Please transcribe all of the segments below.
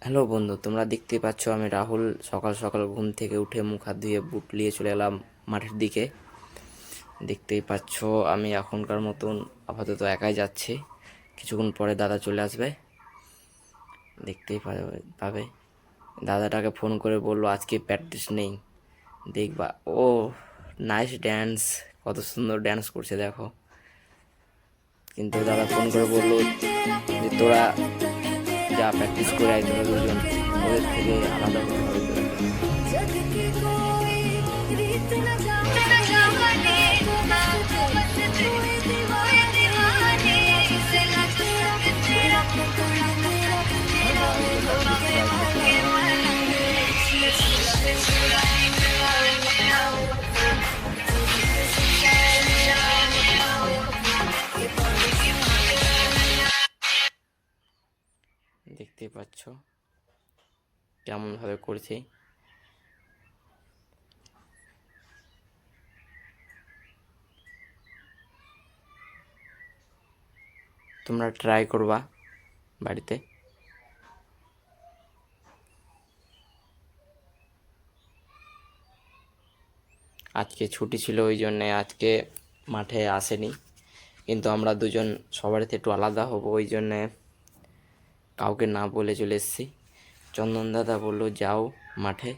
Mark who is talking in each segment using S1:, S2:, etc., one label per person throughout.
S1: Hello বন্ধু, তোমরা দেখতে পাচ্ছ আমি রাহুল সকাল সকাল ঘুম থেকে উঠে মুখ হাত ধুয়ে বুট নিয়ে চলে এলাম মাঠের দিকে। দেখতেই পাচ্ছ আমি এখনকার মতন আপাতত একাই যাচ্ছি, কিছুক্ষণ পরে দাদা চলে আসবে, দেখতেই পাবে। দাদাটাকে ফোন করে বললো আজকে প্র্যাকটিস নেই, দেখবা। ও নাইস ড্যান্স, কত সুন্দর ড্যান্স করছে দেখো। কিন্তু দাদা ফোন করে বললো যে তোরা যা প্র্যাকটিস করে আয়, তোরা দুজন ওদের থেকে আলাদা হতে হবে দেখতেই পাচ্ছ কেমন ভাবে করছি। তোমরা ট্রাই করবা বাড়িতে। আজকে ছুটি ছিল, ওই জন্যে আজকে মাঠে আসেনি, কিন্তু আমরা দুজন সবার থেকে একটু আলাদা হব, ওই জন্যে কাউকে না বলে চলে এসেছি। চন্দন দাদা বললো যাও মাঠে।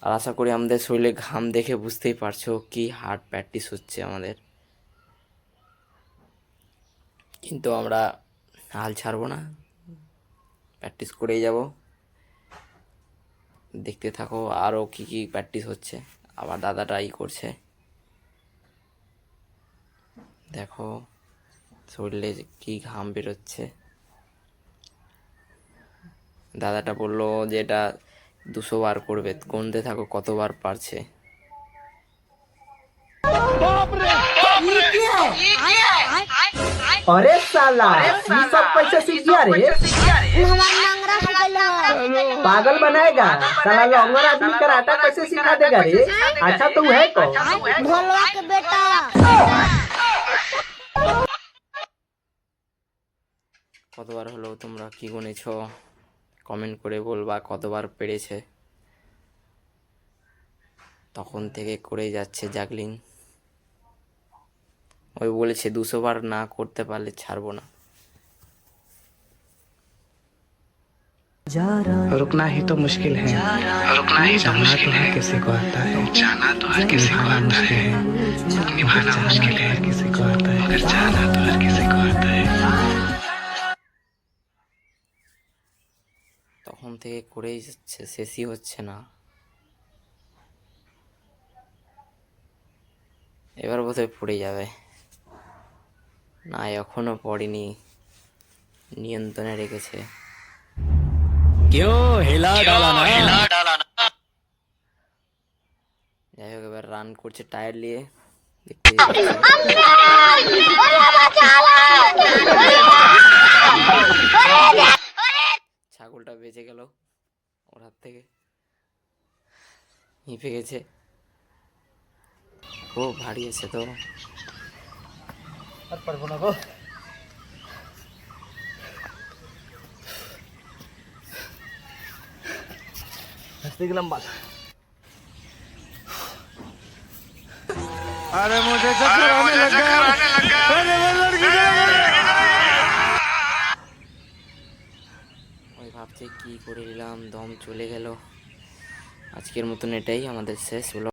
S1: আর আশা করি আমাদের শরীরে ঘাম দেখে বুঝতেই পারছো কি হার্ড প্র্যাকটিস হচ্ছে আমাদের, কিন্তু আমরা হাল ছাড়বো না, প্র্যাকটিস করেই যাব। দেখতে থাকো আরও কি কি প্র্যাকটিস হচ্ছে, আবার দাদাটাই করছে দেখো, শরীরে কি ঘাম বেরোচ্ছে। দাদাটা বললো যে এটা 200 বার করবে, গুনতে থাকো কতবার পারছে।
S2: अरे साला ये सब पैसे सीख गया रे। पागल बनाएगा साला, लौंगर आदमी कराटा कैसे सिखा देगा रे। अच्छा तू है को
S3: भोलवा के बेटा।
S1: কতবার হলো তোমরা কি গুনেছ, কমেন্ট করে বলবা কতবার পেরেছে। তখন থেকে করেই যাচ্ছে জাগলিং। ওই বলেছে 200 বার না করতে পারলে ছাড়বো না।
S4: रुकना ही तो मुश्किल है, रुकना ही तो मुश्किल है, किसी को आता है जाना तो हर किसी को आता है, निभाना मुश्किल है किसी को आता है, मगर जाना तो हर किसी को आता है।
S1: তখন থেকে করেই যাচ্ছে, শেষই হচ্ছে না। এবার বোধহয় পড়ে যাবে, না এখনো পড়েনি, নিয়ন্ত্রণে রেখেছে। যাই হোক এবার রান করছে টায়ার নিয়ে, দেখতে ছাগলটা বেঁচে গেল ওর হাত থেকে, হিঁপে গেছে, ও ভারী আছে তো।
S2: আর পারবো না গো। हंसने के लंबा। अरे मुझे चक्कर आने लगा। अरे वो लड़की
S1: ওই ভাবছে কি করে নিলাম, দম চলে গেল। আজকের মতন এটাই আমাদের শেষ হলো।